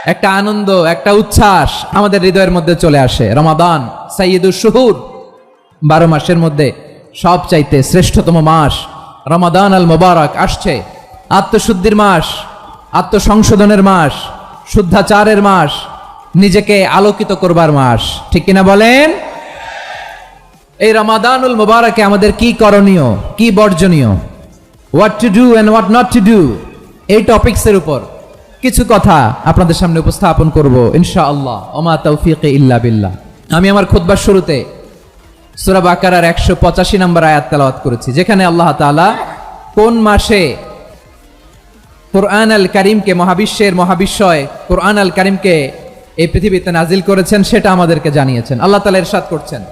একটা আনন্দ, একটা উচ্ছ্বাস আমাদের হৃদয়ের মধ্যে চলে আসে। রমাদান সাইয়্যিদুশ শুহুর, 12 মাসের মধ্যে সবচাইতে শ্রেষ্ঠতম মাস রমাদান আল মুবারক আসছে। আত্মশুদ্ধির মাস, আত্মসংশোধনের মাস, শুদ্ধাচারের মাস, নিজেকে আলোকিত করবার মাস, ঠিক কিনা বলেন? এই রমাদানুল মুবারকে আমাদের কি করণীয়, কি বর্জনীয়, what to do and what not to do, এই টপিকসের উপর কিছু কথা আপনাদের সামনে উপস্থাপন করব ইনশাআল্লাহ। ওমা তাওফীকি ইল্লা বিল্লাহ। আমি আমার খুতবার শুরুতে সূরা বাকারার 185 নম্বর আয়াত তেলাওয়াত করেছি, যেখানে আল্লাহ তাআলা কোন মাসে কুরআন আল কারীমকে, মহাবিশ্বের মহাবিশ্বয় কুরআন আল কারীমকে এই পৃথিবীতে নাজিল করেছেন সেটা আমাদেরকে জানিয়েছেন। আল্লাহ তাআলা ইরশাদ করছেন,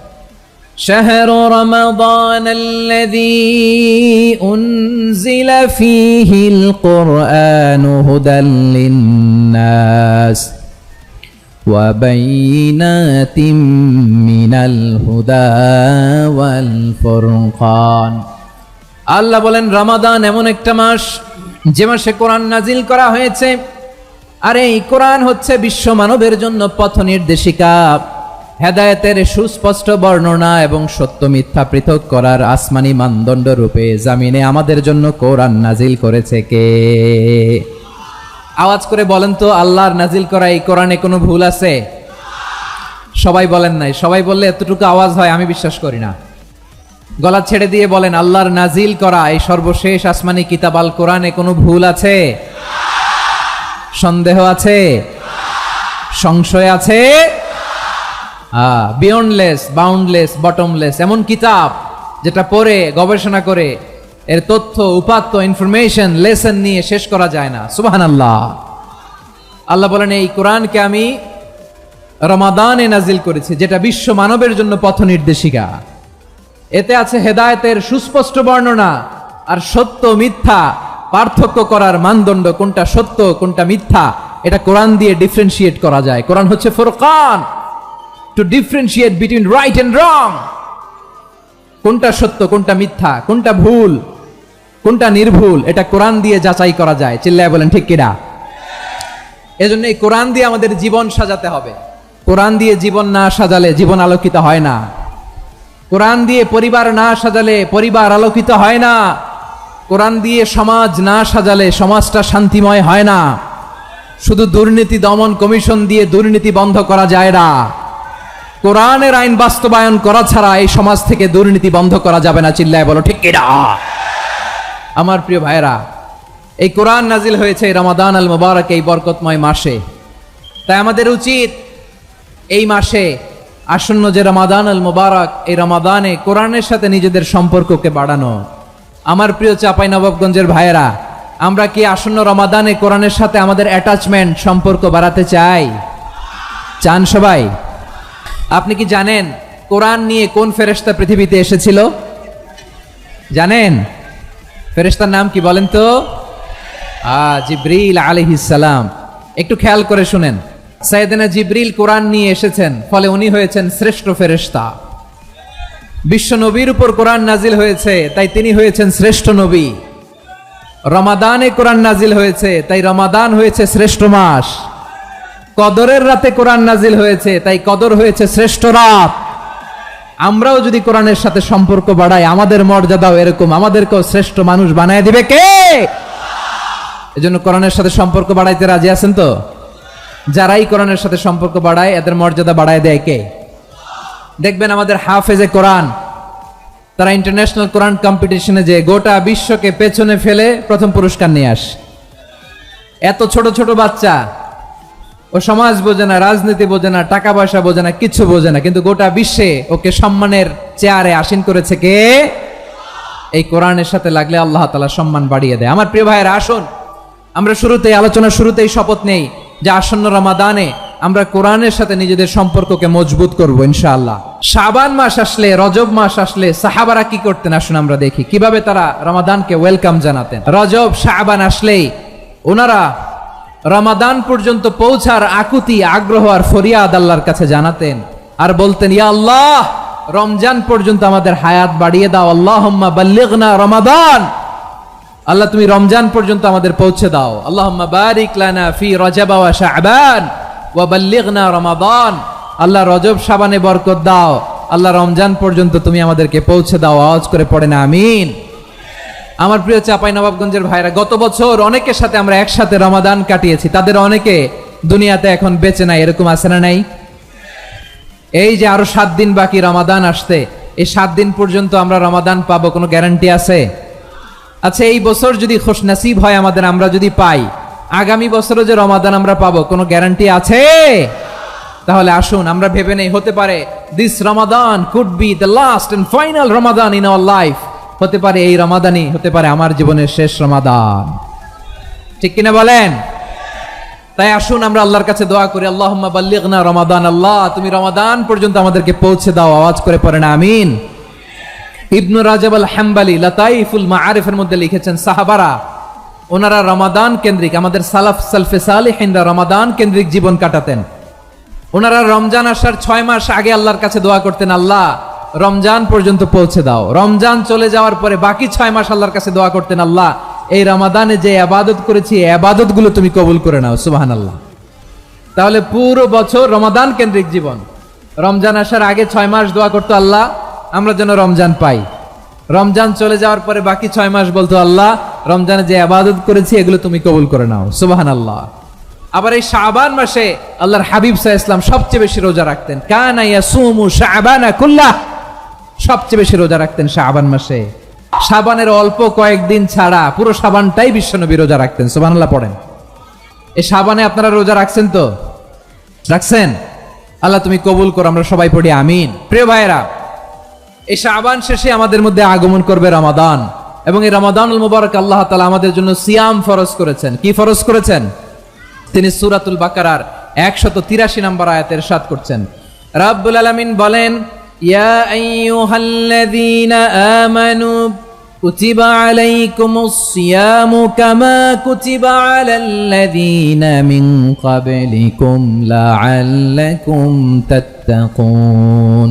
شهر رمضان الذي أنزل فيه القرآن هدى للناس وبينات من الهدى والفرقان। আল্লাহ বলেন রমাদান এমন একটা মাস যে মাসে কোরআন নাজিল করা হয়েছে, আর এই কোরআন হচ্ছে বিশ্ব মানবের জন্য পথ নির্দেশিকা, হেদায়েতের সুস্পষ্ট বর্ণনা এবং সত্য মিথ্যা পৃথক করার আসমানি মানদণ্ড রূপে জামিনে আমাদের জন্য কোরআন নাজিল করেছে কে? আওয়াজ করে বলেন তো, আল্লাহর নাজিল করা এই কোরআনে কোনো ভুল আছে? সবাই বলেন নাই। সবাই বললে এতটুকু আওয়াজ হয় আমি বিশ্বাস করি না। গলা ছেড়ে দিয়ে বলেন, আল্লাহর নাজিল করা এই সর্বশেষ আসমানি কিতাব আল কোরআনে কোনো ভুল আছে? সন্দেহ আছে? সংশয় আছে? বিয়ন্ডলেস, বাউন্ডলেস, বটমলেস, এমন কিতাব যেটা পড়ে গবেষণা করে এর তথ্য, উপাত্ত, ইনফরমেশন, লেসন নিয়ে শেষ করা যায় না। সুবহানাল্লাহ। আল্লাহ বলেন এই কোরআনকে আমি রমাদানে নাজিল করেছি, যেটা বিশ্ব মানবের জন্য পথ নির্দেশিকা। এতে আছে হেদায়েতের সুস্পষ্ট বর্ণনা আর সত্য মিথ্যা পার্থক্য করার মানদণ্ড, কোনটা সত্য কোনটা মিথ্যা এটা কোরআন দিয়ে ডিফারেন্সিয়েট করা যায়। কোরআন হচ্ছে Furqan, to differentiate between right and wrong, কোনটা সত্য কোনটা মিথ্যা, কোনটা ভুল কোনটা নির্ভুল, এটা কোরআন দিয়ে যাচাই করা যায়। চিল্লায় বলেন ঠিক কিনা? এজন্য এই কোরআন দিয়ে আমাদের জীবন সাজাতে হবে। কোরআন দিয়ে জীবন না সাজালে জীবন আলোকিত হয় না। কোরআন দিয়ে পরিবার না সাজালে পরিবার আলোকিত হয় না। কোরআন দিয়ে সমাজ না সাজালে সমাজটা শান্তিময় হয় না। শুধু দুর্নীতি দমন কমিশন দিয়ে দুর্নীতি বন্ধ করা যায় না। কোরআনের আইন বাস্তবায়ন করা ছাড়া এই সমাজ থেকে দুর্নীতি বন্ধ করা যাবে না। চিল্লায় বলো ঠিক কিনা? আমার প্রিয় ভাইরা, এই কোরআন নাজিল হয়েছে রমাদান আল মুবারক, এই বরকতময় মাসে। তাই আমাদের উচিত এই মাসে আসন্ন যে রমাদান আল মুবারক, এই রমাদানে কোরআনের সাথে নিজেদের সম্পর্ককে বাড়ানো। আমার প্রিয় চাঁপাইনবাবগঞ্জের ভাইয়েরা, আমরা কি আসন্ন রমাদানে কোরআনের সাথে আমাদের অ্যাটাচমেন্ট, সম্পর্ক বাড়াতে চাই? চান সবাই? আপনি কি জানেন কোরআন নিয়ে কোন ফেরেশতা পৃথিবীতে এসেছিল? জানেন? ফেরেশতার নাম কি বলেন তো? জিবরিল আলাইহিস সালাম। একটু খেয়াল করে শুনেন, সাইয়েদনা জিবরিল কোরআন নিয়ে এসেছেন, ফলে উনি হয়েছেন শ্রেষ্ঠ ফেরেশতা। বিশ্ব নবীর উপর কোরআন নাজিল হয়েছে, তাই তিনি হয়েছেন শ্রেষ্ঠ নবী। রমাদানে কোরআন নাজিল হয়েছে, তাই রমাদান হয়েছে শ্রেষ্ঠ মাস। কদরের রাতে কোরআন নাজিল হয়েছে, তাই কদর হয়েছে শ্রেষ্ঠ রাত। আমরাও যদি কোরআনের সাথে সম্পর্ক বাড়াই, আমাদের মর্যাদাও এরকম, আমাদেরকেও শ্রেষ্ঠ মানুষ বানায় দিবে কে? এজন্য কোরআনের সাথে সম্পর্ক বাড়াইতে রাজি আছেন তো? যারাই কোরআনের সাথে সম্পর্ক বাড়ায় এদের মর্যাদা বাড়ায় দেয় কে? দেখবেন আমাদের হাফেজে কোরআন, তারা ইন্টারন্যাশনাল কোরআন কম্পিটিশনে যে গোটা বিশ্বকে পেছনে ফেলে প্রথম পুরস্কার নিয়ে আসে। এত ছোট ছোট বাচ্চা, ও সমাজ বোঝে না, রাজনীতি বোঝে না, টাকা পয়সা বোঝে না, কিচ্ছু বোঝে না, কিন্তু গোটা বিশ্বে ওকে সম্মানের চেয়ারে আসীন করেছে কে? এই কোরআনের সাথে লাগলে আল্লাহ তাআলা সম্মান বাড়িয়ে দেয়। আমার প্রিয় ভাইয়েরা, আসুন আমরা শুরুতেই, আলোচনার শুরুতেই শপথ নেই যে আসন্ন রমাদানে আমরা কোরআনের সাথে নিজেদের সম্পর্ককে মজবুত করব ইনশাআল্লাহ। শাবান মাস আসলে, রজব মাস আসলে সাহাবারা কি করতেন আসুন আমরা দেখি কিভাবে তারা রমাদানকে ওয়েলকাম জানাতেন। রজব শাবান আসলেই ওনারা রমাদান পর্যন্ত পৌঁছার আকুতি, আগ্রহ আর ফরিয়াদ আল্লাহর কাছে জানাতেন আর বলতেন, ইয়া আল্লাহ, রমজান পর্যন্ত আমাদের হায়াত বাড়িয়ে দাও, আল্লাহুম্মা বাল্লিগনা রমাদান। আল্লাহ তুমি রমজান পর্যন্ত আমাদের পৌঁছে দাও। আল্লাহুম্মা বারিক লানা ফি রজব ওয়া শাবান ওয়া বাল্লিগনা রমাদান। আল্লাহ রজব শাবানে বরকত দাও, আল্লাহ রমজান পর্যন্ত তুমি আমাদেরকে পৌঁছে দাও। আওয়াজ করে পড়েন আমিন। আমার প্রিয় চাঁপাইনবাবগঞ্জের ভাইরা, গত বছর অনেকের সাথে আমরা একসাথে রমাদান কাটিয়েছি, তাদের অনেকে দুনিয়াতে এখন বেঁচে নাই, এরকম আছে না নাই? এই যে আরো 7 দিন বাকি রমাদান আসতে, এই 7 দিন পর্যন্ত আমরা রমাদান পাবো, কোনো গ্যারান্টি আছে? আচ্ছা, এই বছর যদি খুশনসিব হয় আমাদের, আমরা যদি পাই, আগামী বছরও যে রমাদান আমরা পাবো, কোনো গ্যারান্টি আছে? তাহলে আসুন আমরা ভেবে নেই, হতে পারে this Ramadan could be the last and final Ramadan in our life. হতে পারে এই রমাদানই হতে পারে আমার জীবনের শেষ রমাদান। ঠিক কিনা বলেন? তাই আসুন আমরা আল্লাহর কাছে দোয়া করি, আল্লাহুম্মা বাল্লিগনা রমাদান। আল্লাহ তুমি রমাদান পর্যন্ত আমাদেরকে পৌঁছে দাও। আওয়াজ করে পড়েন আমিন। ইবনু রাজব আল হাম্বালি লাতাইফুল মাআরিফের মধ্যে লিখেছেন, সাহাবারা ওনারা রমাদান কেন্দ্রিক, আমাদের সালফে সালিহিনরা রমাদান কেন্দ্রিক জীবন কাটাতেন। ওনারা রমজান আসার 6 মাস আগে আল্লাহর কাছে দোয়া করতেন, আল্লাহ রমজান পর্যন্ত পৌঁছে দাও। রমজান চলে যাওয়ার পরে বাকি 6 মাস আল্লাহর কাছে দোয়া করতেন, আল্লাহ এই রমাদানে যে ইবাদত করেছি এই ইবাদত গুলো তুমি কবুল করে নাও। সুবহানাল্লাহ। তাহলে পুরো বছর রমাদান কেন্দ্রিক জীবন। রমজান আসার আগে 6 মাস দোয়া করতো, আল্লাহ আমরা যেন রমজান পাই। রমজান চলে যাওয়ার পরে বাকি 6 মাস বলতো, আল্লাহ রমজানে যে ইবাদত করেছি এগুলো তুমি কবুল করে নাও। সুবহানাল্লাহ। আবার এই শাবান মাসে আল্লাহর হাবিব সাল্লাল্লাহু আলাইহি ওয়াসাল্লাম সবচেয়ে বেশি রোজা রাখতেন। কানা ইয়াসুমু শাবানা কুল্লাহ, সবচেয়ে বেশি রোজা রাখতেন শাবান মাসে। শাবানের অল্প কয়েকদিন ছাড়া পুরো শাবানটাই বিশ্বনবী রোজা রাখতেন। সুবহানাল্লাহ পড়েন। এই শাবানে আপনারা রোজা রাখছেন তো? রাখছেন? আল্লাহ তুমি কবুল করো, আমরা সবাই পড়ি আমিন। প্রিয় ভাইয়েরা, এই শাবান শেষে আমাদের মধ্যে আগমন করবে রমাদান, এবং এই রমাদানুল মুবারক আল্লাহ তাআলা আমাদের জন্য সিয়াম ফরজ করেছেন। কি ফরজ করেছেন? তিনি সূরাতুল বাকারার 183 নম্বর আয়াতে ইরশাদ করছেন, রাব্বুল আলামিন বলেন, ইয়া আইয়ুহাল্লাযীনা আমানু কুতিবা আলাইকুমুস সিয়ামু কামা কুতিবা আলাল্লাযীনা মিন ক্বাবলিকুম লাআল্লাকুম তাত্তাকুন।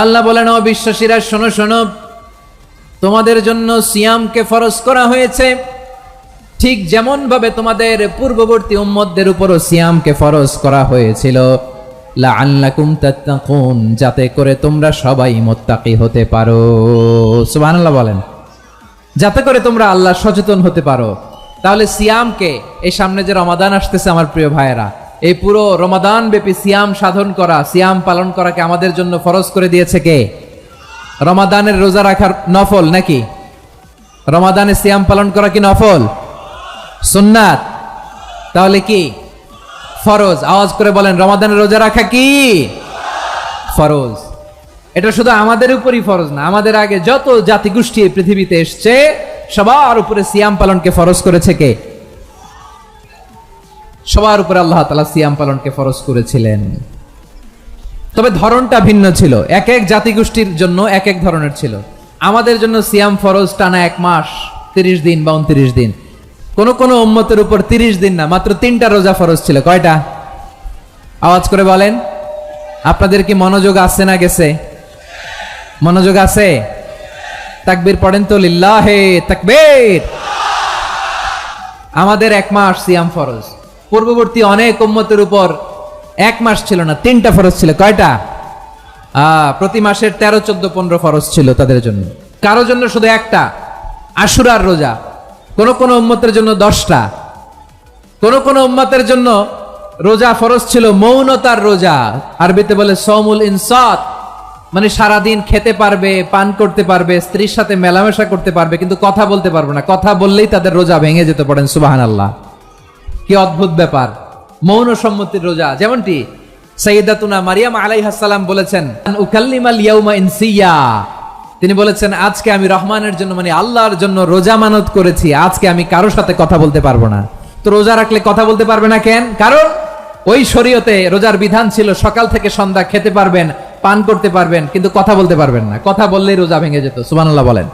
আল্লাহ বলেন, ও বিশ্বাসীরা শোনো শোনো, তোমাদের জন্য সিয়ামকে ফরজ করা হয়েছে, ঠিক যেমন ভাবে তোমাদের পূর্ববর্তী উম্মতদের উপরও সিয়ামকে ফরজ করা হয়েছিল, লাআল্লাকুম তাত্তাকুন, যাতে করে তোমরা সবাই মুত্তাকি হতে পারো। সুবহানাল্লাহ বলেন, যাতে করে তোমরা আল্লাহ সচেতন হতে পারো। তাহলে সিয়ামকে, এই সামনে যে রমাদান আসতেছে আমার প্রিয় ভাইয়েরা, এই পুরো রমাদান ব্যাপী সিয়াম সাধন করা, সিয়াম পালন করাকে আমাদের জন্য ফরজ করে দিয়েছে কে? রমাদানের রোজা রাখার নফল নাকি? রমাদানে সিয়াম পালন করা কি নফল? সুন্নাত। তাহলে কি ফরজ? আওয়াজ করে বলেন, রমাদানের রোজা রাখা কি ফরজ? এটা শুধু আমাদের উপরই ফরজ না, আমাদের আগে যত জাতিগোষ্ঠী পৃথিবীতে এসছে সবার উপরে সিয়াম পালনকে ফরজ করেছে কে? সবার উপরে আল্লাহ তাআলা সিয়াম পালনকে ফরজ করেছিলেন। তবে ধরনটা ভিন্ন ছিল, এক এক জাতিগোষ্ঠীর জন্য এক এক ধরনের ছিল। আমাদের জন্য সিয়াম ফরজ টানা 1 মাস 30 দিন বা 29 দিন। কোন কোন উম্মতের উপর 30 দিন না, মাত্র 3টা রোজা ফরজ ছিল। কয়টা? আওয়াজ করে বলেন। আপনাদের কি মনোযোগ আছে না গেছে? মনোযোগ আছে? তাকবীর পড়েন তো, লিল্লাহে তাকবীর। আমাদের 1 মাস সিয়াম ফরজ। পূর্ববর্তী অনেক উম্মতের উপর 1 মাস ছিল না, 3টা ফরজ ছিল। কয়টা? প্রতি মাসের 13, 14, 15 ফরজ ছিল তাদের জন্য। কারো জন্য শুধু একটা, আশুরার রোজা। কোন কোন উম্মতের জন্য 10টা। কোন কোন উম্মতের জন্য রোজা ফরজ ছিল মৌনতার রোজা, আরবিতে বলে সওমুল ইনসাত, মানে সারাদিন খেতে পারবে, পান করতে পারবে, স্ত্রীর সাথে মেলামেশা করতে পারবে, কিন্তু কথা বলতে পারবে না। কথা বললেই তাদের রোজা ভেঙে যেতে। পড়েন সুবহানাল্লাহ। কি অদ্ভুত ব্যাপার! মৌন সম্মতির রোজা। যেমনটি সাইয়্যিদাতুনা মারিয়াম আলাইহিস সালাম বলেছেন, উকাল্লিমাল ইয়াউমা ইনসিয়া, তিনি বলেছেন আজকে আমি রহমানের জন্য, মানে আল্লাহর জন্য রোজা মানত করেছি, আজকে আমি কারোর সাথে কথা বলতে পারবো না। তো রোজা রাখলে কথা বলতে পারবে না কেন? কারণ ওই শরীয়তে রোজার বিধান ছিল সকাল থেকে সন্ধ্যা খেতে পারবেন, পান করতে পারবেন, কিন্তু কথা বলতে পারবেন না। কথা বললেই রোজা ভেঙে যেত। সুবহানাল্লাহ বলেন।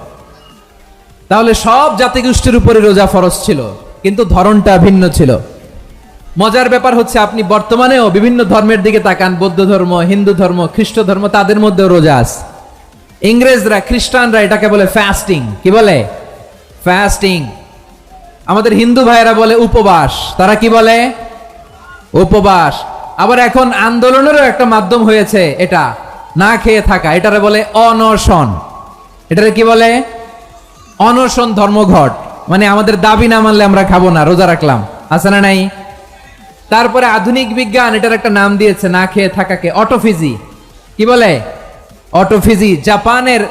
তাহলে সব জাতিগোষ্ঠীর উপরে রোজা ফরজ ছিল, কিন্তু ধরনটা ভিন্ন ছিল। মজার ব্যাপার হচ্ছে, আপনি বর্তমানেও বিভিন্ন ধর্মের দিকে তাকান, বৌদ্ধ ধর্ম, হিন্দু ধর্ম, খ্রিস্ট ধর্ম, তাদের মধ্যেও রোজা আছে। ইংরেজরা, খ্রিস্টানরা এটাকে বলে ফাস্টিং। কি বলে? ফাস্টিং। আমাদের হিন্দু ভাইয়েরা বলে উপবাস, তারা কি বলে? উপবাস। আবার এখন আন্দোলনেরও একটা মাধ্যম হয়েছে এটা, না খেয়ে থাকা, এটারে বলে অনশন। এটারে কি বলে? অনশন ধর্মঘট। মানে আমাদের দাবি না মানলে আমরা খাবো না, রোজা রাখলাম, আছে না নাই? তারপরে আধুনিক বিজ্ঞান এটার একটা নাম দিয়েছে না খেয়ে থাকাকে, অটোফিজি। কি বলে? অটোফিজি। জাপানের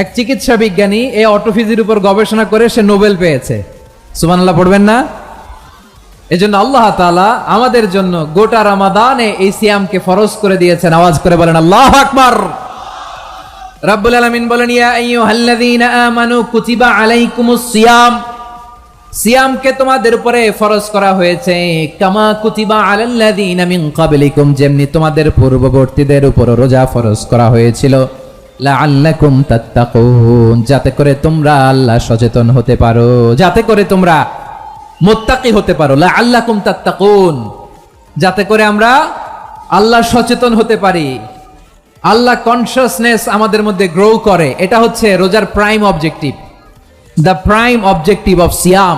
এক চিকিৎসা বিজ্ঞানী এই অটোফিজির উপর গবেষণা করে সে নোবেল পেয়েছে। সুবহানাল্লাহ পড়বেন না? এজন্য আল্লাহ তাআলা আমাদের জন্য গোটা রমাদানে এই সিয়ামকে ফরজ করে দিয়েছেন। আওয়াজ করে বলেন আল্লাহু আকবার। রাব্বুল আলামিন বলেন, ইয়া আইয়ুহাল্লাযীনা আমানু কুতিবা আলাইকুমুস সিয়াম, সিয়ামকে তোমাদের উপরে ফরজ করা হয়েছে, কামা কুতিবা আলাল্লাযীনা মিন ক্বাবলিকুম, যেমনি তোমাদের পূর্ববর্তীদের উপর রোজা ফরজ করা হয়েছিল, লাআল্লাকুম তাত্তাকুন, যাতে করে তোমরা আল্লাহ সচেতন হতে পারো, যাতে করে তোমরা মুত্তাকি হতে পারো। লাআল্লাকুম তাত্তাকুন, যাতে করে আমরা আল্লাহ সচেতন হতে পারি, আল্লাহ কনসিয়াসনেস আমাদের মধ্যে গ্রো করে। এটা হচ্ছে রোজার prime objective, the prime objective of সিয়াম।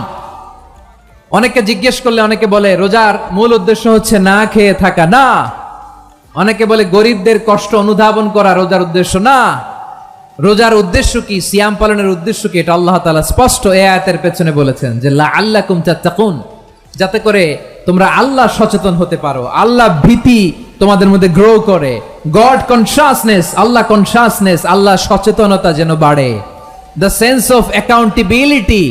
অনেকে জিজ্ঞেস করলে অনেকে বলে রোজার মূল উদ্দেশ্য হচ্ছে না খেয়ে থাকা। না। অনেকে বলে গরিবদের কষ্ট অনুধাবন করা রোজার উদ্দেশ্য। না। রোজার উদ্দেশ্য কি, সিয়াম পালনের উদ্দেশ্য কি, এটা আল্লাহ তাআলা স্পষ্ট এই আয়াতের পেছনে বলেছেন যে লাআল্লাকুম তাত্তাকুন, যাতে করে তোমরা আল্লাহ সচেতন হতে পারো, আল্লাহ ভীতি তোমাদের মধ্যে গ্রো করে, গড কনসিয়াসনেস, আল্লাহ কনসিয়াসনেস, আল্লাহ সচেতনতা যেন বাড়ে, দ্য সেন্স অফ অ্যাকাউন্টেবিলিটি,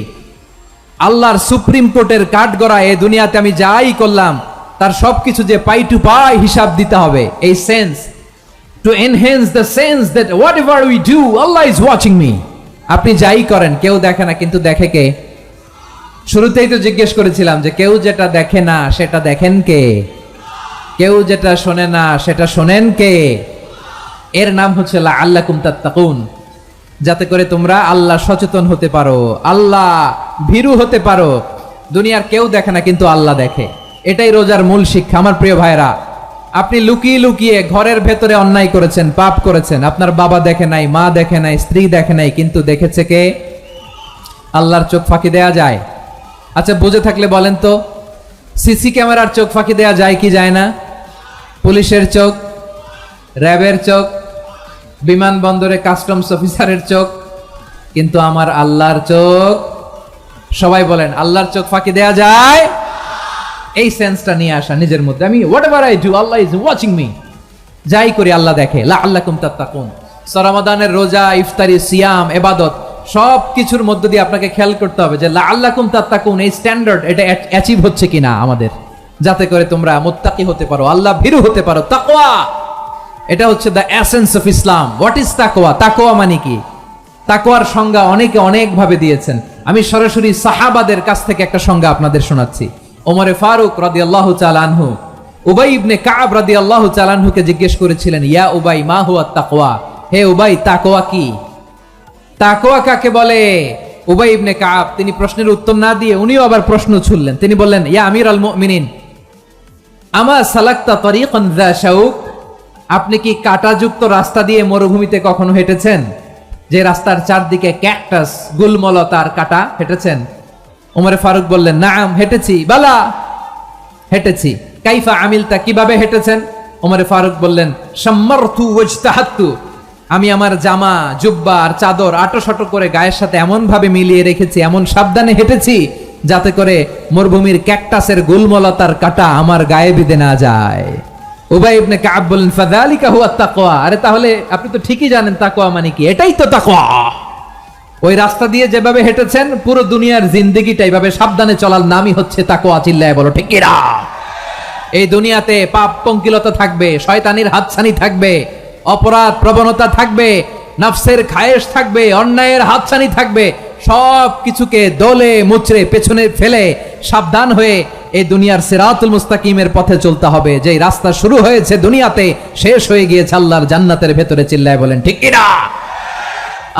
আল্লাহর সুপ্রিম কোর্টের কাঠগড়া এই দুনিয়াতে আমি যাই করলাম তার সবকিছু যে পাই টু পাই হিসাব দিতে হবে, এই sense, to enhance the sense that what ever we do Allah is watching me. আপনি যাই করেন কেউ দেখে না, কিন্তু দেখে কে? শুরুতেই তো জিজ্ঞেস করেছিলাম যে কেউ যেটা দেখে না সেটা দেখেন কে? কেউ যেটা শোনে না সেটা শোনেন কে? এর নাম হচ্ছে লাআল্লাকুম তাত্তাকুন, যাতে করে তোমরা আল্লাহ সচেতন হতে পারো, আল্লাহ ভীরু হতে পারো। দুনিয়ার কেউ দেখে না, কিন্তু আল্লাহ দেখে। এটাই রোজার মূল শিক্ষা। আমার প্রিয় ভাইরা, আপনি লুকিয়ে লুকিয়ে ঘরের ভেতরে অন্যায় করেছেন, পাপ করেছেন, আপনার বাবা দেখে নাই, মা দেখে নাই, স্ত্রী দেখে নাই, কিন্তু দেখেছে কে? আল্লাহর চোখ ফাঁকি দেয়া যায়? আচ্ছা বুঝে থাকলে বলেন তো, সিসি ক্যামেরার চোখ ফাঁকি দেয়া যায় কি যায় না? পুলিশের চোখ, র্যাবের চোখ, বিমানবন্দরে কাস্টমস অফিসারের চোখ, কিন্তু আমার আল্লাহর চোখ? সবাই বলেন আল্লাহর চোখ ফাঁকি দেয়া যায়? এই সেন্সটা নিয়ে আসা নিজের মধ্যে, আমি what ever I do Allah is watching me, যাই করি আল্লাহ দেখে। লাআল্লাকুম তাত্তাকুন। রমাদানের রোজা, ইফতারি, সিয়াম, ইবাদত সব কিছুর মধ্য দিয়ে আপনাকে খেয়াল করতে হবে যে লাআল্লাকুম তাত্তাকুন এই স্ট্যান্ডার্ড এটা অ্যাচিভ হচ্ছে কিনা আমাদের, যাতে করে তোমরা মুত্তাকি হতে পারো, আল্লাহ ভীরু হতে পারো। তাকওয়া, এটা হচ্ছে the essence of Islam. What is তাকওয়া? তাকওয়া মানে কি? তাকওয়ার সংজ্ঞা অনেকে অনেক ভাবে দিয়েছেন। আমি সরাসরি সাহাবাদের কাছ থেকে একটা সংজ্ঞা আপনাদের শোনাচ্ছি। ওমরে ফারুক রাদিয়াল্লাহু তাআলা আনহু উবাই ইবনে কাব রাদিয়াল্লাহু তাআলা আনহুকে জিজ্ঞেস করেছিলেন, ইয়া উবাই মা হুয়া তাকওয়া, হে উবাই তাকওয়া কি? তাকওয়া কাকে বলে? উবাই ইবনে কাব তিনি প্রশ্নের উত্তর না দিয়ে উনিও আবার প্রশ্ন ছুড়লেন। তিনি বললেন, ইয়া আমিরাল মুমিনিন, আমা সালাকতা তরিকান যা শাউক, আপনি কি কাঁটাযুক্ত রাস্তা দিয়ে মরুভূমিতে কখনো হেঁটেছেন? যে রাস্তার চারদিকে ক্যাকটাস, গুলমলতার কাঁটা, হেঁটেছেন? ওমরে ফারুক বললেন, নাম হেঁটেছি। বালা, হেঁটেছি। কাইফা আমিলতা, কিভাবে হেঁটেছেন? ওমরে ফারুক বললেন, শাম্মারতু ওয়াজতাহাতু, আমি আমার জামা, জুব্বা আর চাদর আটোশাটো করে গায়ের সাথে এমন ভাবে মিলিয়ে রেখেছি, এমন সাবধানে হেঁটেছি যাতে করে মরুভূমির ক্যাকটাসের গুলমলতার কাঁটা আমার গায়ে বিঁধে না যায়। উবাই ইবনে কাব বললেন, ফাযালিকা হুয়া তাকওয়া, আরে তাহলে আপনি তো ঠিকই জানেন তাকওয়া মানে কি, এটাই তো তাকওয়া। ওই রাস্তা দিয়ে যেভাবে হেঁটেছেন পুরো দুনিয়ার জিন্দেগিটা এইভাবে সাবধানে চলার নামই হচ্ছে তাকওয়া। চিল্লায় বলো ঠিক কিনা? এই দুনিয়াতে পাপ পঙ্কিলতা থাকবে, শয়তানির হাতছানি থাকবে, অপরাধ প্রবণতা থাকবে, নফসের খায়েশ থাকবে, অন্যায়ের হাতছানি থাকবে, সব কিছুকে দলে মুচড়ে পেছনে ফেলে সাবধান হয়ে এই দুনিয়ার সিরাতুল মুস্তাকিমের পথে চলতে হবে। যেই রাস্তা শুরু হয়েছে দুনিয়াতে শেষ হয়ে গিয়েছে আল্লাহর জান্নাতের ভেতরে। চিল্লায় বলেন ঠিক কিনা?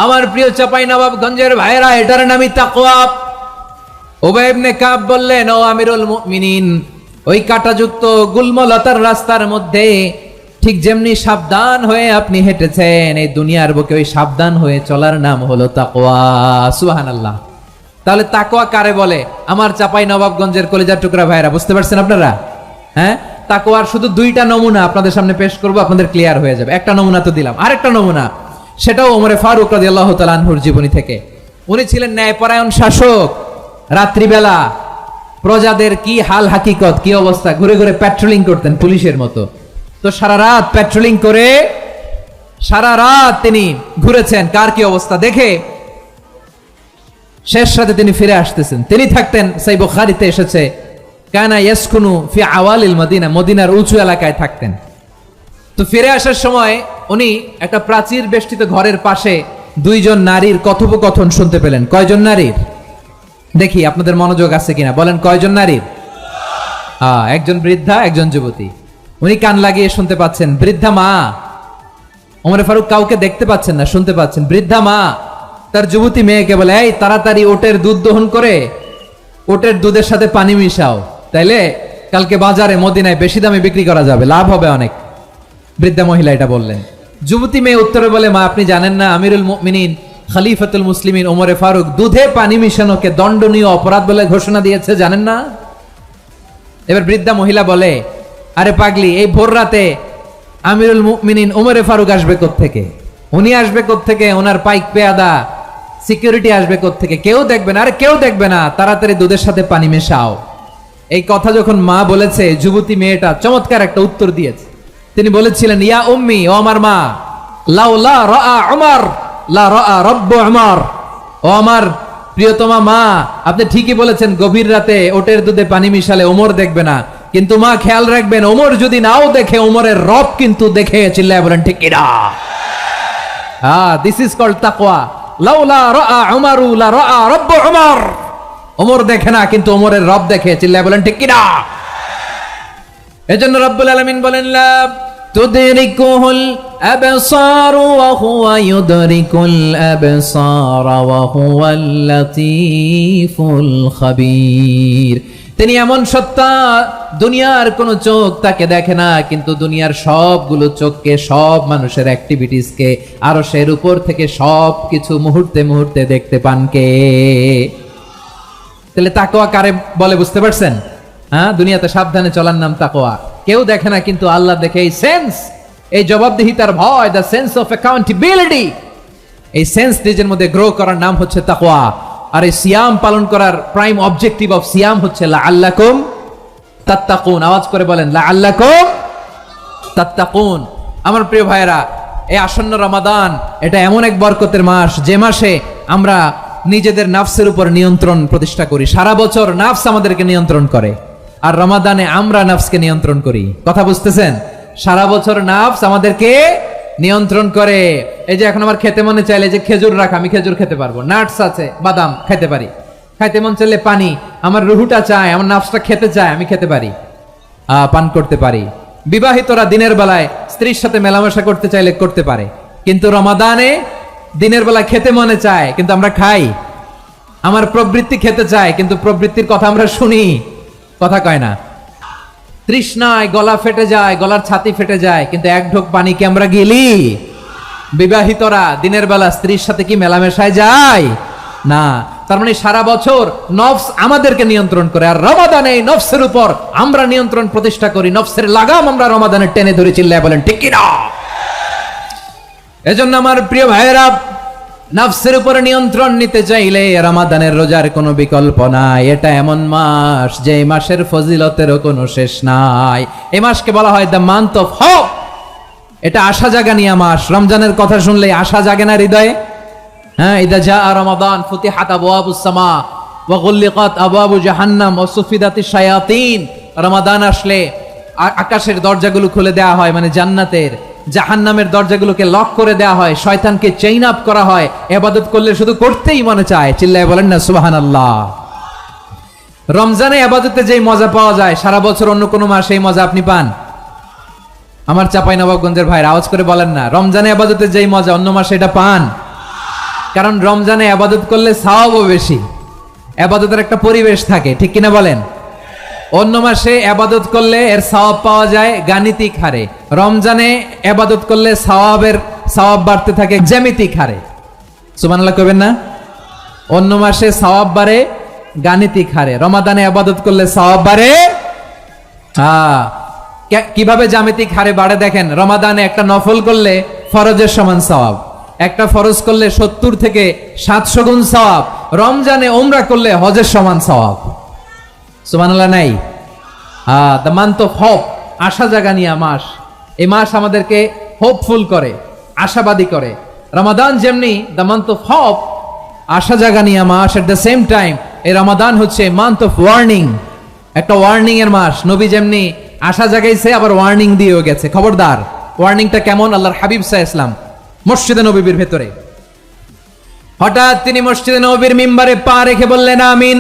আমার প্রিয় চাপাই নবাবগঞ্জের ভাইরা, এটার নামই তাকওয়া। উবাই ইবনে কাব বললেন, ও আমিরুল মুমিনিন, ওই কাঁটাযুক্ত গুলমলতার রাস্তার মধ্যে ঠিক যেমনি সাবধান হয়ে আপনি হেঁটেছেন, এই দুনিয়ার বুকে ওই সাবধান হয়ে চলার নাম হলো তাকওয়া। সুবহানাল্লাহ। তাহলে তাকওয়া কারে বলে? আমার চাপাই নবাবগঞ্জের কলিজার টুকরা ভাইরা, বুঝতে পারছেন আপনারা? হ্যাঁ, তাকওয়ার শুধু দুইটা নমুনা আপনাদের সামনে পেশ করব, আপনাদের ক্লিয়ার হয়ে যাবে। একটা নমুনা তো দিলাম, আরেকটা নমুনা, সেটাও ওমরে ফারুক রাদিয়াল্লাহু তাআলা আনহুর জীবনী থেকে। উনি ছিলেন ন্যায়পরায়ণ শাসক। রাত্রিবেলা প্রজাদের কি হাল হাকিকত, কি অবস্থা, ঘুরে ঘুরে প্যাট্রোলিং করতেন পুলিশের মতো। তো সারা রাত প্যাট্রোলিং করে সারা রাত তিনি ঘুরেছেন কার কি অবস্থা দেখে শেষ রাতে তিনি ফিরে আসতেছেন। তিনি থাকতেন, সেই বুখারীতে এসেছে, কানা ইয়াসকুনু ফি আওয়ালিল মদিনা, মদিনার উঁচু এলাকায় থাকতেন। তো ফিরে আসার সময় উনি একটা প্রাচীর বেষ্টিত ঘরের পাশে দুইজন নারীর কথোপকথন শুনতে পেলেন। কয়জন নারীর? দেখি আপনাদের মনোযোগ আছে কিনা, বলেন কয়জন নারীর? একজন বৃদ্ধা, একজন যুবতী। উনি কান লাগিয়ে শুনতে পাচ্ছেন। বৃদ্ধা মা, ওমর ফারুক কাউকে দেখতে পাচ্ছেন না, শুনতে পাচ্ছেন। বৃদ্ধা মা তার যুবতী মেয়েকে বলে, এই তাড়াতাড়ি ওটের দুধ দহন করে ওটের দুধের সাথে পানি মিশাও, তাইলে কালকে বাজারে মদিনায় বেশি দামে বিক্রি করা যাবে, লাভ হবে অনেক। বৃদ্ধা মহিলা এটা বললেন। যুবতী মেয়ে উত্তরে বলে, মা আপনি জানেন না আমিরুল মুমিনিন খলিফাতুল মুসলিমিন ওমরে ফারুক দুধে পানি মিশানোকে দণ্ডনীয় অপরাধ বলে ঘোষণা দিয়েছে, জানেন না? এবার বৃদ্ধা মহিলা বলে, আরে পাগলি, এই ভোর রাতে আমিরুল মুমিনিন ওমরে ফারুক আসবে কোত্থেকে? উনি আসবে কোত্থেকে? ওনার পাইক পেয়াদা সিকিউরিটি আসবে কোত্থেকে? কেউ দেখবে না। আরে কেউ দেখবে না, তাড়াতাড়ি দুধের সাথে পানি মেশাও। এই কথা যখন মা বলেছে, যুবতী মেয়েটা চমৎকার একটা উত্তর দিয়েছে। তিনি বলেছিলেন, ইয়া উম্মি, ও আমার মা, লাউলা রাআ উমর লা রাআ রব্বু উমর, ও আমার প্রিয়তমা মা, আপনি ঠিকই বলেছেন, গভীর রাতে ওটের দুধে পানি মিশালে ওমর দেখবে না, কিন্তু মা খেয়াল রাখবেন, ওমর যদি নাও দেখে, ওমরের রব কিন্তু দেখে। চিল্লায় বলেন ঠিক কিনা? দিস ইজ কল্ড তাকওয়া। লাউলা রাআ উমরু লা রাআ রব্বু উমর, ওমর দেখে না কিন্তু ওমরের রব দেখে। চিল্লায় বলেন ঠিক কিনা? এজন্য রব্বুল আলামিন বলেন, লা তুদরিকুহুল আবসার ওয়া হুয়া ইউদরিকুল আবসার ওয়া হুয়াল লাতীফুল খাবীর। তিনি এমন সত্তা, দুনিয়ার কোন চোখ তাকে দেখে না, কিন্তু দুনিয়ার সবগুলো চোখকে, সব মানুষের অ্যাক্টিভিটিসকে, আরশের উপর থেকে সব কিছু মুহূর্তে মুহূর্তে দেখতে পান কে? তাহলে তাকওয়া কারে বলে বুঝতে পারছেন? হ্যাঁ, দুনিয়াতে সাবধানে চলার নাম তাকওয়া। কেউ দেখে না কিন্তু আল্লাহ দেখে। এই সেন্স, এই জবাবদিহিতার ভয়, দ্য সেন্স অফ অ্যাকাউন্টেবিলিটি, এই সেন্স নিজের মধ্যে গ্রো করার নাম হচ্ছে তাকওয়া। আর এই সিয়াম পালন করার প্রাইম অবজেক্টিভ অফ সিয়াম হচ্ছে লাআল্লাকুম তাত্তাকুন। আওয়াজ করে বলেন, লাআল্লাকুম তাত্তাকুন। আমার প্রিয় ভাইয়েরা, এই আসন্ন রমাদান, এটা এমন এক বরকতের মাস, যে মাসে আমরা নিজেদের নাফসের উপর নিয়ন্ত্রণ প্রতিষ্ঠা করি। সারা বছর নাফস আমাদেরকে নিয়ন্ত্রণ করে, আর রমাদানে আমরা নাফসকে নিয়ন্ত্রণ করি। কথা বুঝতেছেন? সারা বছর নাফস আমাদেরকে নিয়ন্ত্রণ করে। এই যে এখন আমার খেতে মনে চাইলে যে খেজুর রাখা, আমি খেজুর খেতে পারবো, নাটস আছে, বাদাম খেতে পারি। খাইতে মন চাইলে পানি, আমার রুহুটা চায়, আমার নাফসটা খেতে চায়, আমি খেতে পারি, পান করতে পারি। বিবাহিতরা দিনের বেলায় স্ত্রীর সাথে মেলামেশা করতে চাইলে করতে পারে, কিন্তু রমাদানে দিনের বেলায় খেতে মনে চায় কিন্তু আমরা খাই। আমার প্রবৃত্তি খেতে চায় কিন্তু প্রবৃত্তির কথা আমরা শুনি, কথা কয় না। তৃষ্ণায় গলা ফেটে যায়, গলার ছাতি ফেটে যায়, কিন্তু এক ঢোক পানি কি আমরা গিলি? বিবাহিতরা দিনের বেলা স্ত্রীর সাথে কি মেলামেশায় যায়? না। তার মানে সারা বছর নফস আমাদেরকে নিয়ন্ত্রণ করে, আর রমাদানে এই নফসের উপর আমরা নিয়ন্ত্রণ প্রতিষ্ঠা করি। নফসের লাগাম আমরা রমাদানে টেনে ধরে। চিল্লায় বলেন ঠিক কিনা? এজন্য আমার প্রিয় ভাইয়েরা, নফসের উপরে নিয়ন্ত্রণ নিতে চাইলে রমাদানের রোজার কোনো বিকল্প নাই। এটা এমন মাস, যে মাসের ফজিলতেরও কোনো শেষ নাই। এই মাসকে বলা হয় দ্য মান্থ অফ হোপ। এটা আশা জাগানিয়া মাস। রমজানের কথা শুনলে আশা জাগে না হৃদয়ে? হ্যাঁ, ইদা জাআ রমাদান ফুতিহাত আবওয়াবুস সামা ওয়া গুল্লিকাত আবওয়াবু জাহান্নাম ওয়া সুফিদাতিশ শায়াতিন। রমাদান আসলে আকাশের দরজাগুলো খুলে দেওয়া হয়, মানে জান্নাতের। জাহান্নামের দরজাগুলোকে লক করে দেওয়া হয়, শয়তানকে চেইন আপ করা হয়। ইবাদত করলে শুধু করতেই মনে চায়। চিল্লায় বলেন না সুবহানাল্লাহ। রমজানে ইবাদতে যেই মজা পাওয়া যায়, সারা বছর অন্য কোনো মাসে এই মজা আপনি পান? আমার চাঁপাইনবাবগঞ্জের ভাইরা আওয়াজ করে বলেন না, রমজানে ইবাদতে যেই মজা অন্য মাসে এটা পান? কারণ রমজানে ইবাদত করলে সওয়াবও বেশি, ইবাদতের একটা পরিবেশ থাকে, ঠিক কিনা বলেন? অন্য মাসে ইবাদত করলে এর সওয়াব পাওয়া যায় গাণিতিক হারে, রমজানে ইবাদত করলে সওয়াব বাড়তে থাকে জ্যামিতিক হারে। সুবহানাল্লাহ কইবেন না? অন্য মাসে সওয়াব বাড়ে, গাণিতিক হারে। রমাদানে ইবাদত করলে সওয়াব বাড়ে। কিভাবে জ্যামিতিক হারে বাড়ে দেখেন, রমাদানে একটা নফল করলে ফরজের সমান সওয়াব, একটা ফরজ করলে 70 থেকে 700 গুণ সওয়াব, রমজানে উমরা করলে হজের সমান সওয়াব। সুবহানাল্লাহ নাই? দ্য মান্থ অফ হোপ, আশা জাগানিয়া মাস। এই মাস আমাদেরকে হোপফুল করে, আশাবাদী করে। রমাদান যেমনি দ্য মান্থ অফ হোপ, আশা জাগানিয়া মাস, এট দ্য সেম টাইম এই রমাদান হচ্ছে মান্থ অফ ওয়ার্নিং, একটা ওয়ার্নিং এর মাস। নবী যেমনি আশা জাগাইছে, আবার ওয়ার্নিং দিয়েও গেছে, খবরদার। ওয়ার্নিংটা কেমন? আল্লাহর হাবিব সাল্লাল্লাহু আলাইহি ওয়াসাল্লাম মসজিদে নববীর ভেতরে হঠাৎ তিনি মসজিদে নববীর মিম্বারে পা রেখে বললেন আমিন।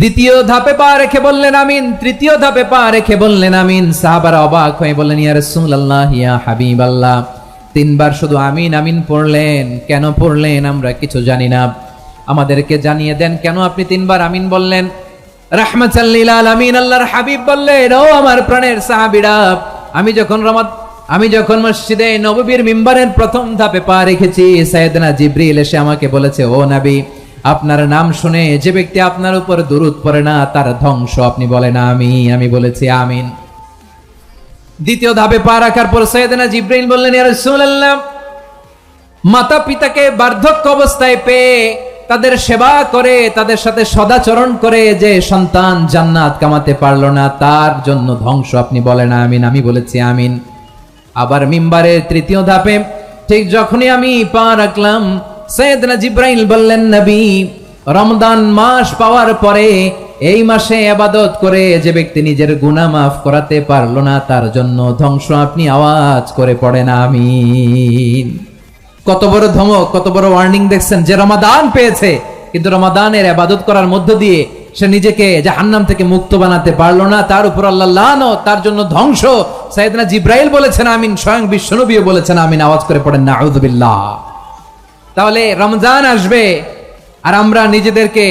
দ্বিতীয় ধাপে পা রেখে বললেন আমিন, তৃতীয় ধাপে পা রেখে বললেন আমিন। সাহাবারা অবাক হয়ে বললেন, ইয়া রাসূলুল্লাহ, ইয়া হাবিবাল্লাহ, 3 বার শুধু আমিন আমিন পড়লেন, কেন পড়লেন আমরা কিছু জানি না, আমাদেরকে জানিয়ে দেন কেন আপনি 3 বার আমিন বললেন। রাহমাতাল লিল আলামিন আল্লাহর হাবিব বললেন, ও আমার প্রাণের সাহাবীরা, আমি যখন মসজিদে নববীর মিম্বারের প্রথম ধাপে পা রেখেছি, সাইয়েদনা জিবরিল এসে আমাকে বলেছে, ও নবী, আপনার নাম শুনে যে ব্যক্তি আপনার উপর দুরূদ পড়ে না তার ধ্বংস। আপনি বলেন আমি বলেছি আমিন। দ্বিতীয় ধাপে পা রাখার পর সাইয়েদনা জিবরিল বললেন, ইয়া রাসূলুল্লাহ, মাতা পিতাকে বার্ধক্য অবস্থায় পেয়ে তাদের সেবা করে, তাদের সাথে সদাচরণ করে যে সন্তান জান্নাত কামাতে পারলো না, তার জন্য ধ্বংস। আপনি বলেন আমিন। আমি বলেছি আমিন। আবার মিম্বারের তৃতীয় ধাপে ঠিক যখনই আমি পা রাখলাম, সাইয়েদনা জিবরাইল বললেন, নবী, রমজান মাস পাওয়ার পরে এই মাসে ইবাদত করে যে ব্যক্তি নিজের গুনাহ মাফ করাতে পারলো না, তার জন্য ধ্বংস। আপনি আওয়াজ করে পড়েন আমিন। কত বড় ধমক, কত বড় ওয়ার্নিং দেখছেন। যে রমাদান পেয়েছে কিন্তু রমাদানের ইবাদত করার মধ্য দিয়ে সে নিজেকে জাহান্নাম থেকে মুক্ত বানাতে পারলো না, তার উপর আল্লাহ লানত, তার জন্য ধ্বংস। সাইয়েদনা জিবরাইল বলেছেন আমিন, স্বয়ং বিশ্বনবীও বলেছেন আমিন। আওয়াজ করে পড়েন নাউযুবিল্লাহ। তাহলে রমজান আসবে আর আমরা নিজেদেরকে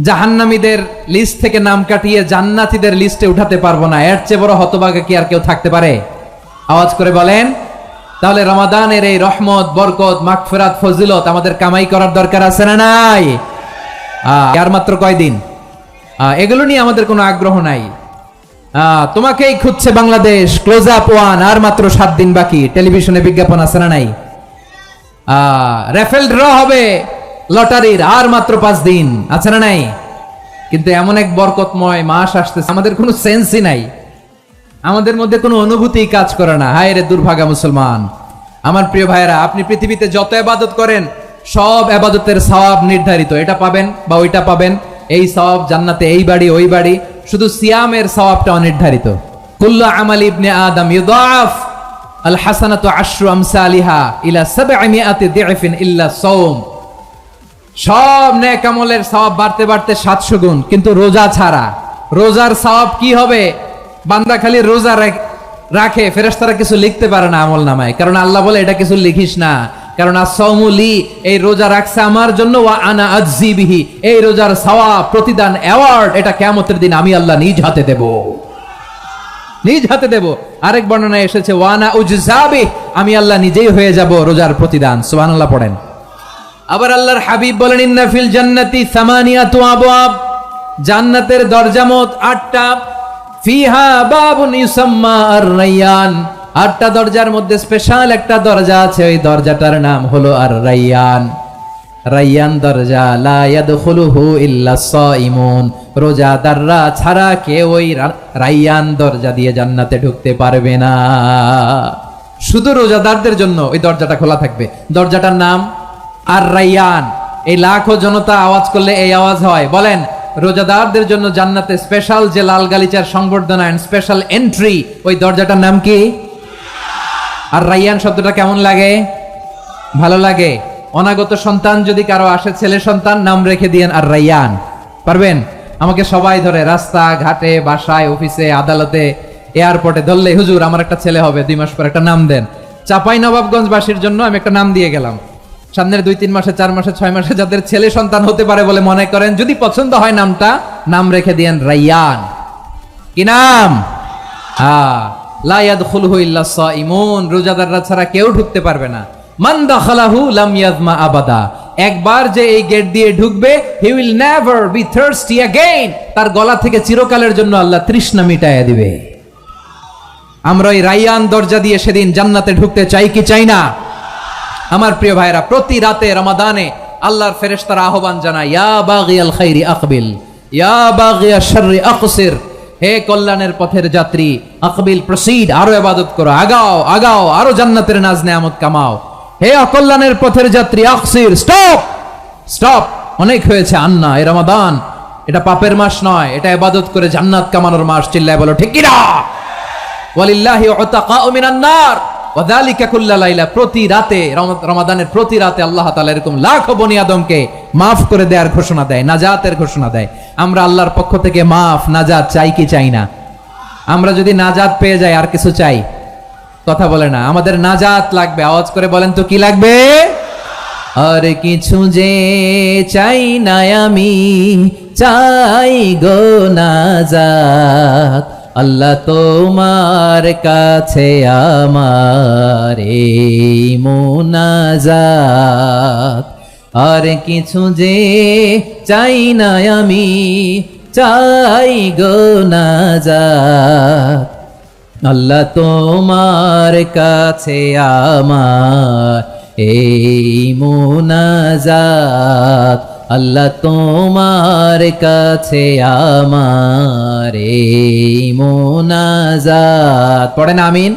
জাহান্নামীদের লিস্ট থেকে নাম কাটিয়ে জান্নাতীদের লিস্টে উঠাতে পারবো না। এর চেয়ে বড় হতভাগা কি আর কেউ থাকতে পারে? আওয়াজ করে বলেন। তাহলে রমাদানের এই রহমত, বরকত, মাগফিরাত, ফজিলত আমাদের কামাই করার দরকার আছে না নাই? আর মাত্র কয়দিন, এগুলো নিয়ে আমাদের কোনো আগ্রহ নাই। তোমাকেই খুঁজছে বাংলাদেশ, ক্লোজ আপ 1, আর মাত্র 7 দিন বাকি। টেলিভিশনে বিজ্ঞাপন আছে না নাই? রেফেল ড্র হবে লটারির, আর মাত্র 5 দিন, আছে না নাই? কিন্তু এমন এক বরকতময় মাস আসতেছে, আমাদের কোনো সেন্সই নাই, আমাদের মধ্যে কোনো অনুভূতি কাজ করে না। হায় রে দুর্ভাগা মুসলমান। আমার প্রিয় ভাইরা, আপনি পৃথিবীতে যত ইবাদত করেন সব ইবাদতের সওয়াব নির্ধারিত, এটা পাবেন বা ওইটা পাবেন, এই সওয়াব জান্নাতে, এই বাড়ি ওই বাড়ি। শুধু সিয়ামের সওয়াবটা অনির্ধারিত। কুল্লু আমালি ইবনে আদম ইউদাফ আল হাসানাতু আশরু আমসালিহা ইলা 700 দি'ফিন ইল্লা সাওম। সব নেক আমলের সওয়াব বাড়তে বাড়তে 700 গুণ, কিন্তু রোজা ছাড়া। রোজার সওয়াব কি হবে? বান্দা খালি রোজা রাখে, ফেরেশতারা কিছু লিখতে পারে না আমল নামায়, কারণ আল্লাহ বলে এটা কিছু লিখিস না, কারণ as-সাওমু লি, এই রোজা রাখছে আমার জন্য, ওয়া আনা আজজি বিহি, এই রোজার সওয়াব, প্রতিদান, অ্যাওয়ার্ড, এটা কিয়ামতের দিন আমি আল্লাহ নিজ হাতে দেব, নিজ হাতে দেব। আরেক বর্ণনায় এসেছে ওয়া আনা উজজা বিহি, আমি আল্লাহ নিজেই হয়ে যাব রোজার প্রতিদান। সুবহানাল্লাহ পড়েন। আবার আল্লাহর হাবিব বলেন, ইন্না ফিল জান্নাতি 8 আবওয়াব, জান্নাতের দরজা মোট 8টা। ফিহা বাবুন ইউসাম্মা আর-রায়্যান, 8টা দরজার মধ্যে স্পেশাল একটা দরজা আছে, ওই দরজাটার নাম হলো আর-রায়্যান। রায়্যান দরজা, লা ইয়াদখুলুহু ইল্লা সাইমুন, রোজাদাররা ছাড়া কেউ ওই রায়্যান দরজা দিয়ে জান্নাতে ঢুকতে পারবে না। শুধু রোজাদারদের জন্য ওই দরজাটা খোলা থাকবে। দরজাটার নাম আর-রায়্যান। এই লাখো জনতা আওয়াজ করলে এই আওয়াজ হয়। বলেন, রোজাদারদের জন্য জান্নাতে স্পেশাল যে লাল গালিচার সংবর্ধনা এন্ড স্পেশাল এন্ট্রি, ওই দরজাটার নাম কি? আর রায়্যান শব্দটা কেমন লাগে? ভালো লাগে। অনাগত সন্তান যদি কারো আসে, ছেলে সন্তান, নাম রেখে দিয়েন আর রায়্যান। পারবেন? আমাকে সবাই ধরে, রাস্তা ঘাটে, বাসায়, অফিসে, আদালতে, এয়ারপোর্টে ধরলে, হুজুর আমার একটা ছেলে হবে 2 মাস পর, একটা নাম দেন। চাপাই নবাবগঞ্জবাসীর জন্য আমি একটা নাম দিয়ে গেলাম। সামনের 2-3 মাসে, 4 মাসে, 6 মাসে যাদের ছেলে সন্তান হতে পারে বলে মনে করেন, যদি পছন্দ হয় নামটা, নাম রেখে দিয়েন রায়্যান। কি নাম? লা ইয়াদখুলুহু ইল্লা সাইমুন, রোজাদাররা ছাড়া কেউ ঢুকতে পারবে না। মান দাখালাহু লাম ইয়াজমা আবাদা, একবার যে এই গেট দিয়ে ঢুকবে, he will never be thirsty again, তার গলা থেকে চিরকালের জন্য আল্লাহ তৃষ্ণা মিটাইয়া দিবে। আমরা ওই রাইয়ান দরজা দিয়ে সেদিন জান্নাতে ঢুকতে চাই কি চাই না? আমার প্রিয় ভাইরা, প্রতি রাতে রমাদানে আল্লাহর ফেরেশতারা আহ্বান জানায়, ইয়া বাগিয়াল খাইরি আকবিল, ইয়া বাগিয়াশ শাররি আকসির, হে কল্যাণের পথের যাত্রী, আকবিল প্রসিড, আরো ইবাদত করো, আগাও আগাও, আরো জান্নাতের নাজ নেয়ামত কামাও। হে অকল্যাণের পথের যাত্রী, আকসির, স্টপ স্টপ, অনেক হয়েছে। আন্না, এ রমাদান এটা পাপের মাস নয়, এটা ইবাদত করে জান্নাত কামানোর মাস। চিল্লায় বলো ঠিক কি না? ওয়ালিল্লাহি উতাকাউ মিনান নার ওয়া যালিকা কুল্লা লাইলা। প্রতি রাতে, রমাদানের প্রতি রাতে আল্লাহ তাআলা এরকম লাখো বনি আদমকে মাফ করে দেওয়ার ঘোষণা দেয়, নাজাতের ঘোষণা দেয়। আমরা আল্লাহর পক্ষ থেকে মাফ, নাজাত চাই কি চাই না? আমরা যদি নাজাত পেয়ে যাই আর কিছু চাই? কথা বলে না। আমাদের নাজাত লাগবে, আওয়াজ করে বলেন তো কি লাগবে? আর কিছু যে চাই না আমি, চাই গো নাজাত, আল্লাহ তোমার কাছে আমার এই মুনাজাত। আর কিছু যে চাই না আমি, চাই গো নাজাত, আল্লাহ তোমার কাছে আমার এই মুনাজাত, আল্লাহ তোমার কাছে আমার এই মুনাজাত। পড়েন আমিন,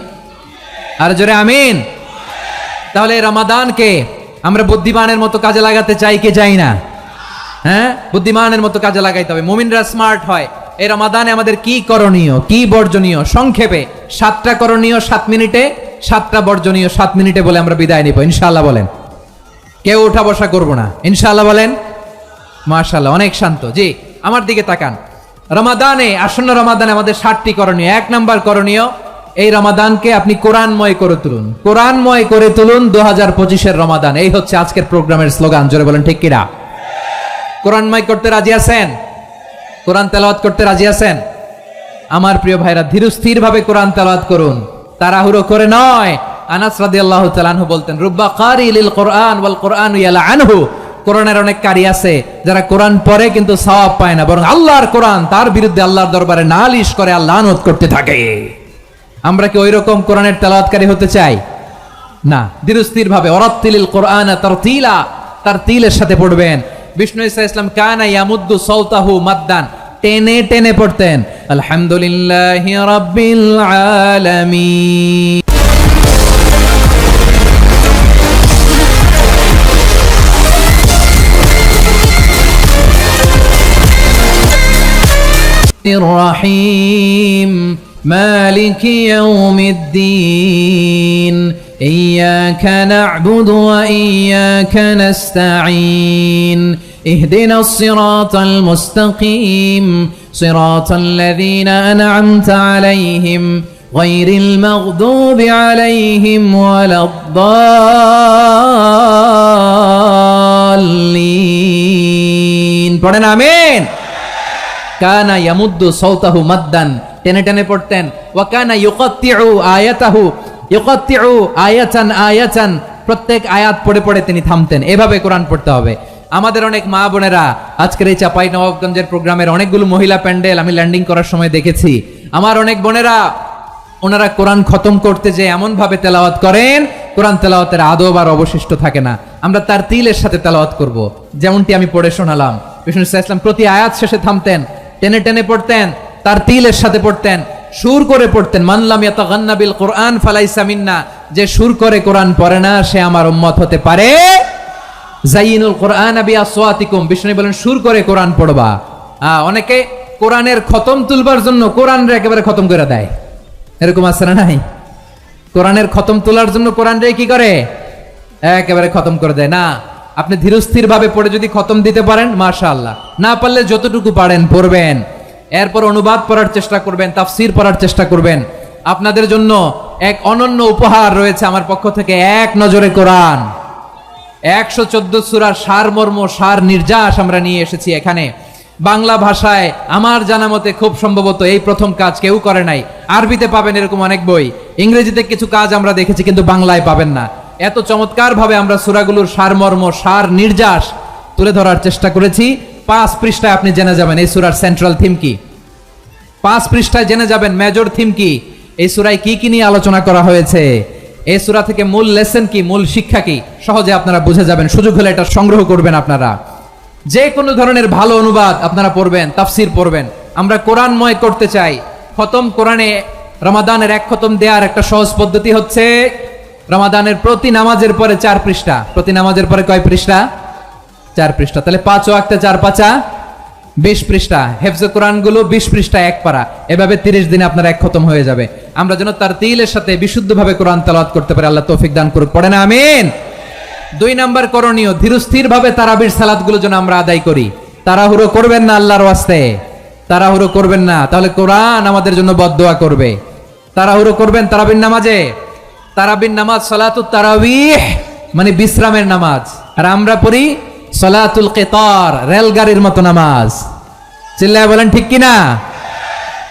আর জোরে আমিন। তাহলে রমাদানকে আমরা বুদ্ধিমানের মতো কাজে লাগাতে চাই কি চাই না? হ্যাঁ, বুদ্ধিমানের মতো কাজে লাগাইতে হবে। মুমিনরা স্মার্ট হয়। এই রমাদানে আমাদের কি করণীয়, কি বর্জনীয়, সংক্ষেপে 7টা করণীয় 7 মিনিটে, 7টা বর্জনীয় 7 মিনিটে বলে আমরা বিদায় নিব ইনশাআল্লাহ। বলেন, কেউ উঠা বসা করবো না ইনশাআল্লাহ। বলেন মাশাআল্লাহ, অনেক শান্ত। জি, আমার দিকে তাকান। রমাদানে, আসন্ন রমাদানে আমাদের 7টি করণীয়। 1 নাম্বার করণীয়, এই রমাদানকে আপনি কোরআনময় করে তুলুন। কোরআনময় করে তুলুন 2025-এর রমাদান। এই হচ্ছে আজকের প্রোগ্রামের স্লোগান। জোরে বলেন ঠিক কিনা? কোরআনময় করতে রাজি আছেন? কোরআন তেলাওয়াত করতে রাজি আছেন? আমার প্রিয় ভাইরা, ধীরস্থির ভাবে কোরআন তেলাওয়াত করুন, তাড়াহুড়ো করে নয়। আনাস রাদিয়াল্লাহু তাআলা আনহু বলতেন, রুব্বা কারি লিল কোরআন ওয়াল কোরআনু ইয়ালআনহু। কোরআনের অনেক কারি আছে যারা কোরআন পড়ে কিন্তু সওয়াব পায় না, বরং আল্লাহর কোরআন তার বিরুদ্ধে আল্লাহর দরবারে নালিশ করে, আল্লাহ লানত করতে থাকে। আমরা কি ওই রকম কোরআনের তেলাওয়াতকারী হতে চাই? না। ধীরস্থির ভাবে, ওয়ারাত্তিলিল কোরআনা তারতিলা, তারতিলের সাথে পড়বেন। বিষ্ণু ঈসা ইসলাম কানা ইয়ামুদ্দু সাওতাহু মাদ্দান, টেনে টেনে পড়তেন। আলহামদুলিল্লাহি রাব্বিল আলামিন। الرحيم مالك يوم الدين إياك نعبد وإياك نستعين اهدنا الصراط المستقيم صراط الذين أنعمت عليهم غير المغضوب عليهم ولا الضالين. পড়েন আমিন। কানা ইয়ামুদ্দু সাওতাহু মাদ্দান, টেনে টেনে পড়তেন। ওয়া কানা ইউকাত্তিউ আয়াতাহু, ইউকাত্তিউ আয়াতান আয়াতান, প্রত্যেক আয়াত পড়ে পড়ে তিনি থামতেন। এভাবে কোরআন পড়তে হবে। আমাদের অনেক মা বোনেরা, আজকের এই চাপাই নবাবগঞ্জের প্রোগ্রামের অনেকগুলো মহিলা প্যান্ডেল আমি ল্যান্ডিং করার সময় দেখেছি। আমার অনেক বোনেরা, ওনারা কোরআন খতম করতে যে এমন ভাবে তেলাওয়াত করেন, কোরআন তেলাওয়াতের আদব আর অবশিষ্ট থাকে না। আমরা তার তিলের সাথে তেলাওয়াত করব, যেমনটি আমি পড়ে শোনালাম। বিষ্ণু ইসলাম প্রতি আয়াত শেষে থামতেন, টেনে টেনে পড়তেন, তার তিলের সাথে পড়তেন, সুর করে পড়তেন। মান লাম ইয়াতাগান্না বিল কোরআন ফালাইসা মিন্না, যে সুর করে কোরআন পড়ে না সে আমার উম্মত হতে পারে। জাইনুল কোরআন বিআসওয়াতিকুম, বিষ্ণু বলেন সুর করে কোরআন পড়বা। অনেকে কোরআনের খতম তুলবার জন্য কোরআনরে একেবারে খতম করে দেয়, এরকম আছে না নাই? কোরআনের খতম তোলার জন্য কোরআনরে কি করে? একেবারে খতম করে দেয়। না, আপনি ধীরস্থির ভাবে পড়ে যদি খতম দিতে পারেন মাশাআল্লাহ, না পারলে যতটুকু পারেন পড়বেন, এরপর অনুবাদ পড়ার চেষ্টা করবেন, তাফসীর পড়ার চেষ্টা করবেন। আপনাদের জন্য এক অনন্য উপহার রয়েছে আমার পক্ষ থেকে, এক নজরে কোরআন। 114 সূরার সারমর্ম, সার নির্যাস আমরা নিয়ে এসেছি এখানে। বাংলা ভাষায় আমার জানা মতে খুব সম্ভবত এই প্রথম কাজ কেউ করে নাই। আরবিতে পাবেন এরকম অনেক বই, ইংরেজিতে কিছু কাজ আমরা দেখেছি, কিন্তু বাংলায় পাবেন না। এত চমৎকার ভাবে আমরা সূরাগুলোর সারমর্ম, সার নির্যাস তুলে ধরার চেষ্টা করেছি। 5 পৃষ্ঠায় আপনি জেনে যাবেন এই সূরার সেন্ট্রাল থিম কি। 5 পৃষ্ঠায় জেনে যাবেন মেজর থিম কি, এই সূরায় কি কি নিয়ে আলোচনা করা হয়েছে, এই সূরা থেকে মূল লেসন কি, মূল শিক্ষা কি, সহজে আপনারা বুঝে যাবেন। সুযোগ হলে এটা সংগ্রহ করবেন আপনারা। যে কোনো ধরনের ভালো অনুবাদ আপনারা পড়বেন, তাফসির পড়বেন। আমরা কোরআনময় করতে চাই। খতম কোরআনে রমাদানের 1 খতম দেওয়ার একটা সহজ পদ্ধতি হচ্ছে রমাদানের প্রতি নামাজের পরে 4 পৃষ্ঠা। প্রতি নামাজের পরে কয় পৃষ্ঠা? 4 পৃষ্ঠা। তাহলে 5 ওয়াক্তে 4 পাঁচা 20 পৃষ্ঠা। হেফজে কোরআন গুলো 20 পৃষ্ঠা 1 পারা। এভাবে 30 দিনে আপনার 1 খতম হয়ে যাবে। আমরা যেন তারতিলের সাথে বিশুদ্ধভাবে কোরআন তেলাওয়াত করতে পারি, আল্লাহ তৌফিক দান করুক। পড়েন আমিন। 2 নাম্বার করণীয়, ধীরস্থির ভাবে তারাবির সালাতগুলো যেন আমরা আদায় করি। তাড়াহুড়ো করবেন না আল্লাহর ওয়াস্তে, তাড়াহুড়ো করবেন না, তাহলে কোরআন আমাদের জন্য বদদোয়া করবে। তাড়াহুড়ো করবেন তারাবির নামাজে। তারাবির নামাজ সালাতুত তারাবিহ মানে বিশ্রামের নামাজ, আর আমরা পড়ি সালাতুল কিতার, রেলগাড়ির মতো নামাজ। চিল্লায় বলেন ঠিক কিনা?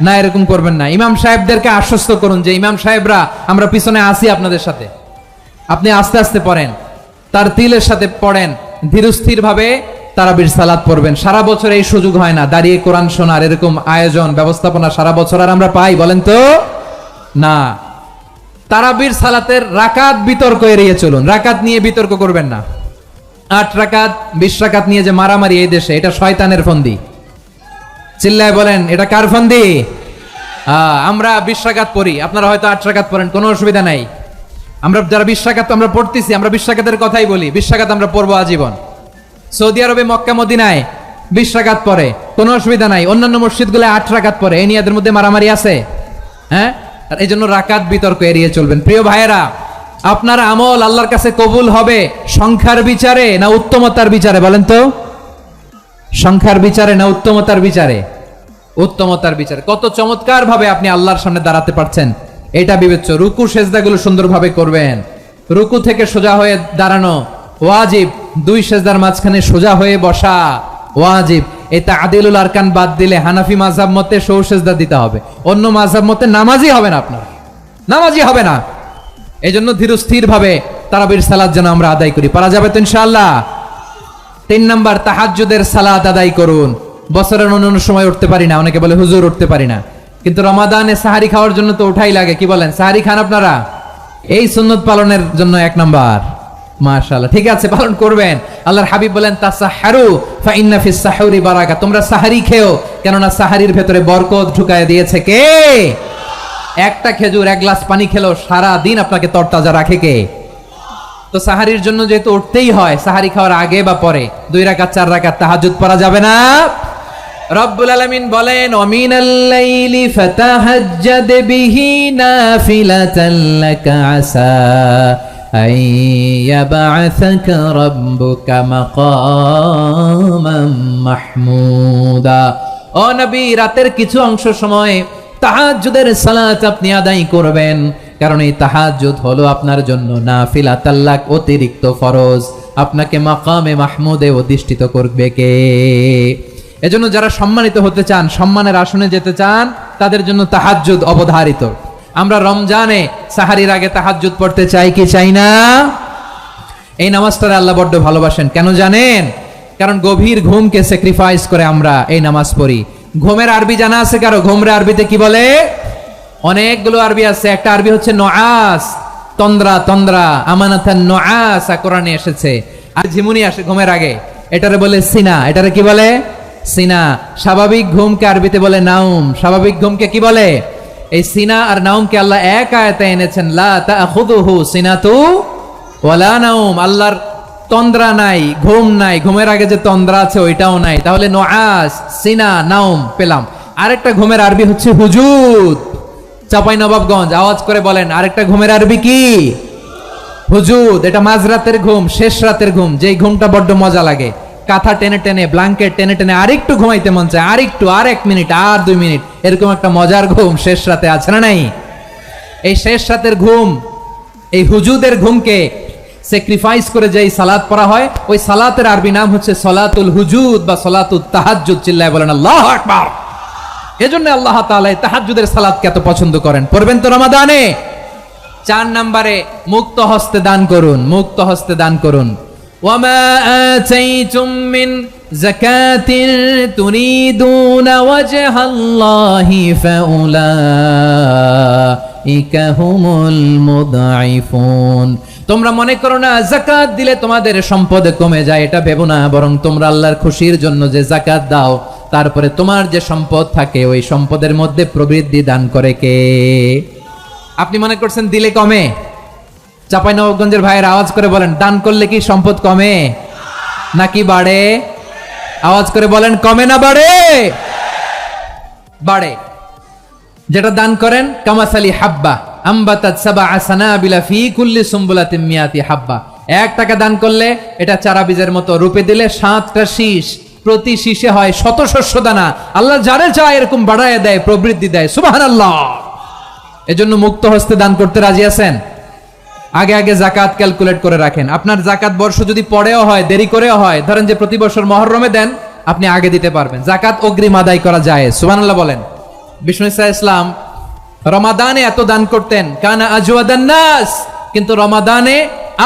না, এরকম করবেন না। ইমাম সাহেবদেরকে আশ্বস্ত করুন যে ইমাম সাহেবরা আমরা পিছনে আসি আপনাদের সাথে, আপনি আস্তে আস্তে পড়েন, তার তিলের সাথে পড়েন, ধীরস্থির ভাবে তারাবির সালাত পড়বেন। সারা বছর এই সুযোগ হয় না, দাঁড়িয়ে কোরআন শোনার এরকম আয়োজন ব্যবস্থাপনা সারা বছর আর আমরা পাই বলেন তো না। তারাবির সালাতের রাকাত বিতর্ক এড়িয়ে চলুন, রাকাত নিয়ে বিতর্ক করবেন না। 8 রাকাত 20 রাকাত নিয়ে যে মারামারি এই দেশে, এটা শয়তানের ফন্দি। চিল্লায় বলেন এটা কার ফন্দি? আমরা 20 রাকাত পড়ি, আপনারা হয়তো 8 রাকাত পড়েন, কোনো অসুবিধা নাই। আমরা যারা 20 রাকাত আমরা পড়তেছি, আমরা 20 রাকাতের কথাই বলি, 20 রাকাত আমরা পড়বো আজীবন। সৌদি আরবে মক্কা মদিনায় 20 রাকাত পড়ে, কোনো অসুবিধা নাই। অন্যান্য মসজিদগুলো 8 রাকাত পড়ে, এই নিয়ে এদের মধ্যে মারামারি আছে? হ্যাঁ, আর এই জন্য রাকাত বিতর্ক এড়িয়ে চলবেন। প্রিয় ভাইয়েরা, আপনার আমল আল্লাহর কাছে কবুল হবে সংখ্যার বিচারে না উত্তমতার বিচারে বলেন তো? সংখ্যার বিচারে না উত্তমতার বিচারে? উত্তমতার বিচারে। কত চমৎকার ভাবে আপনি আল্লাহর সামনে দাঁড়াতে পারছেন এটা বিবেচ্য। রুকু সেজদাগুলো সুন্দরভাবে করবেন। রুকু থেকে সোজা হয়ে দাঁড়ানো ওয়াজিব, 2 সেজদার মাঝখানে সোজা হয়ে বসা ওয়াজিব। এটা আদিলুল আরকান বাদ দিলে হানাফি মাযহাব মতে সৌ সেজদা দিতে হবে, অন্য মাযহাব মতে নামাজই হবে না, আপনার নামাজই হবে না। এই জন্য ধীরস্থির ভাবে তারাবির সালাত যেন আমরা আদায় করি। পারা যাবে তো ইনশাআল্লাহ? 3 নাম্বার, তাহাজ্জুদের সালাত আদায় করুন। বছরের অন্য সময় উঠতে পারি না, অনেকে বলে হুজুর উঠতে পারি না, কিন্তু রমাদানে সাহারি খাওয়ার জন্য তো উঠাই লাগে। কি বলেন, সাহারি খান আপনারা? এই সুন্নত পালনের জন্য 1 নাম্বার। মাশাআল্লাহ, ঠিক আছে, পালন করবেন। আল্লাহর হাবিব বলেন তাসাহহারু ফা ইন্না ফিস সাহুরি বারাকা, তোমরা সাহারি খেও, কেননা সাহারির ভেতরে বরকত ঢুকায় দিয়েছে কে? একটা খেজুর 1 গ্লাস পানি খেলেও সারা দিন আপনাকে তরতাজা রাখে কে? তো সাহারির জন্য যেহেতু উঠতেই হয়, সাহারি খাওয়ার আগে বা পরে 2 রাকাত 4 রাকাত তাহাজ্জুদ পড়া যাবে না? রব্বুল আলামিন বলেন ওয়ামিনাল লাইলি ফাতাহাজ্জাদ বিহি নাফিলাতান লাকা আসা আইয়াবআসাকা রাব্বুকা মাকামান মাহমুদা। ও নবী, রাতের কিছু অংশ সময় তাহাজ্জুদের সালাত আপনি আদায় করবেন, কারণ এই তাহাজ্জুদ হলো আপনার জন্য নাফিলাতাল লাক, অতিরিক্ত ফরজ। আপনাকে মাকামে মাহমুদে অধিষ্ঠিত করবে কে? এজন্য যারা সম্মানিত হতে চান, সম্মানের আসনে যেতে চান, তাদের জন্য তাহাজ্জুদ অবধারিত। আমরা রমজানে সাহারির আগে তাহাজ্জুদ পড়তে চাই কি চাই না? এই নামাজটারে আল্লাহ বড্ড ভালোবাসেন। কেন জানেন? কারণ গভীর ঘুমকে স্যাক্রিফাইস করে আমরা এই নামাজ পড়ি। ঘুমের আরবি জানা আছে কারো? ঘুমরে আরবিতে কি বলে? অনেকগুলো আরবি আছে। একটা আরবি হচ্ছে নআস, তন্দ্রা, তন্দ্রা, আমানাতান নআস কোরআনে এসেছে। আর ঝিমুনি আসে ঘুমের আগে, এটারে বলে সিনা। এটারে কি বলে? সিনা। স্বাভাবিক ঘুমকে আরবিতে বলে নাউম। স্বাভাবিক ঘুমকে কি বলে? এই সিনা আর নাউমকে আল্লাহ এক আয়াতে এনেছেন, লা তাখুযুহু সিনাতু ওয়ালা নাউম। আল্লাহর তন্দ্রা নাই, ঘুম নাই। ঘুমের আগে যে তন্দ্রা আছে ওইটাও নাই। তাহলে নআস, সিনা, নাউম পেলাম। আরেকটা ঘুমের আরবি হচ্ছে হুজুদ। চাঁপাইনবাবগঞ্জ আওয়াজ করে বলেন, আরেকটা ঘুমের আরবি কি? হুজুদ। এটা মাঝরাতের ঘুম, শেষ রাতের ঘুম, যেই ঘুমটা বড্ড মজা লাগে। কাঁথা টেনে টেনে, ব্ল্যাঙ্কেট টেনে টেনে আরেকটু ঘুমাইতে মন চায়, আরেকটু, আর 1 মিনিট, আর 2 মিনিট, এরকম একটা মজার ঘুম শেষ রাতে আছে না নাই? এই শেষ রাতের ঘুম, এই হুজুদের ঘুমকে স্যাক্রিফাইস করে যেই সালাত পড়া হয়, ওই সালাতের আরবি নাম হচ্ছে সলাতুল হুজুদ বা সলাতুত তাহাজ্জুদ। চিল্লায় বলেন আল্লাহু আকবার। এজন্য আল্লাহ তাআলা তাহাজ্জুদের সালাতকে এত পছন্দ করেন। পড়বেন তো রমাদানে? 4 নম্বরে মুক্ত হস্তে দান করুন, মুক্ত হস্তে দান করুন। ওয়ামা আতাইতুম মিন যাকাতিন তুরিদুনা ওয়াজহাল্লাহি ফাউলাইকা হুমুল মুদঈফুন। তোমরা মনে করো না যাকাত দিলে তোমাদের সম্পদ কমে যায়, এটা ভেবো না, বরং তোমরা আল্লাহর খুশির জন্য যে যাকাত দাও তারপরে তোমার যে সম্পদ থাকে ওই সম্পদের মধ্যে প্রবৃদ্ধি দান করে কে? আপনি মনে করছেন দিলে কমে? চাঁপাইনবাবগঞ্জের ভাইয়ের আওয়াজ করে বলেন, দান করলে কি সম্পদ কমে নাকি বাড়ে? আওয়াজ করে বলেন, কমে না বাড়ে? বাড়ে। যেটা দান করেন কামাসালি হাব্বা আম্বাতাত সাবআ সানাবিলা ফি কুল্লি সুম্বুলাতিন মিয়াতি হাব্বা। 1 টাকা দান করলে এটা চারা বীজের মতো, রূপে দিলে 7টা শীষ, প্রতি শীষে হয় 100 শস্য দানা। আল্লাহ যারে চায় এরকম বাড়ায় দেয়, প্রবৃদ্ধি দেয়। সুবহানাল্লাহ। এজন্য মুক্ত হস্তে দান করতে রাজি আছেন? আগে আগে যাকাত ক্যালকুলেট করে রাখেন। আপনার যাকাত বর্ষ যদি পরেও হয়, দেরি করেও হয়, ধরেন যে প্রতি বছর মুহররমে দেন, আপনি আগে দিতে পারবেন। যাকাত অগ্রিম আদায় করা যায়। সুবহানাল্লাহ বলেন। বিষ্ণু ঈসা ইসলাম রমাদানে এত দান করতেন, কানা আজওয়াদান নাস, কিন্তু রমাদানে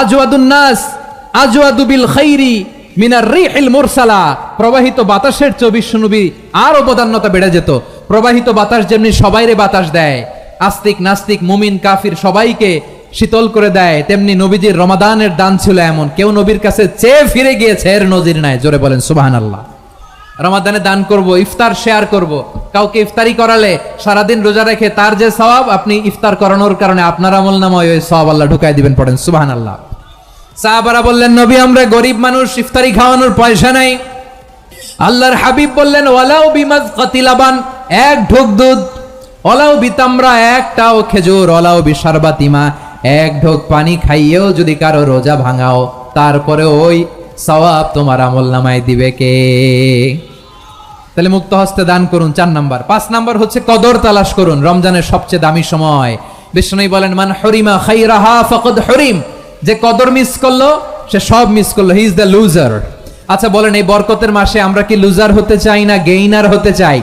আজওয়াদুন নাস আজওয়াদু বিল খাইরি মিনার রিহিল মুরসালা। প্রবাহিত বাতাসের চেয়ে বিশ্বনবী আর অবদান্যতা বেড়ে যেত। প্রবাহিত বাতাস যেমনি সবাইরে বাতাস দেয়, আস্তিক নাস্তিক মুমিন কাফির সবাইকে শীতল করে দেয়, তেমনি নবীজির রমাদানের দান ছিল এমন, কেউ নবীর কাছে চেয়ে ফিরে গিয়েছে এর নজির নাই। জোরে বলেন সুবহানাল্লাহ। রমাদানে দান করব, ইফতার শেয়ার করব। কাউকে ইফতারি করালে সারাদিন রোজা রেখে তার যে সওয়াব, আপনি ইফতার করানোর কারণে আপনার আমলনামায় ওই সওয়াব আল্লাহ ঢুকাই দিবেন। পড়েন সুবহানাল্লাহ। সাহাবারা বললেন, নবী আমরা গরিব মানুষ, ইফতারি খাওয়ানোর পয়সা নাই। আল্লাহর হাবিব বললেন, ওয়ালাউ বিমাজকাতি লাবান, 1 ঢোক দুধ, ওয়ালাউ বিতামরা, 1টাও খেজুর, ওয়ালাউ বিশারবাতিমা, 1 ঢোক পানি খাইয়েও যদি কারো রোজা ভাঙাও, তারপরে ওই সওয়াব তোমার আমলনামায় দিবে কে? তাহলে মুক্ত হস্তে দান করুন, 4 নাম্বার। 5 নাম্বার হচ্ছে কদর তালাশ করুন। রমজানের সবচেয়ে দামি সময়। বিষ্ণু বলেন, মান হরিমা খাইরাহা ফাকাদ হরিম, যে কদর মিস করলো সে সব মিস করলো, হি ইজ দ্য লুজার। আচ্ছা বলেন, এই বরকতের মাসে আমরা কি লুজার হতে চাই না গেইনার হতে চাই?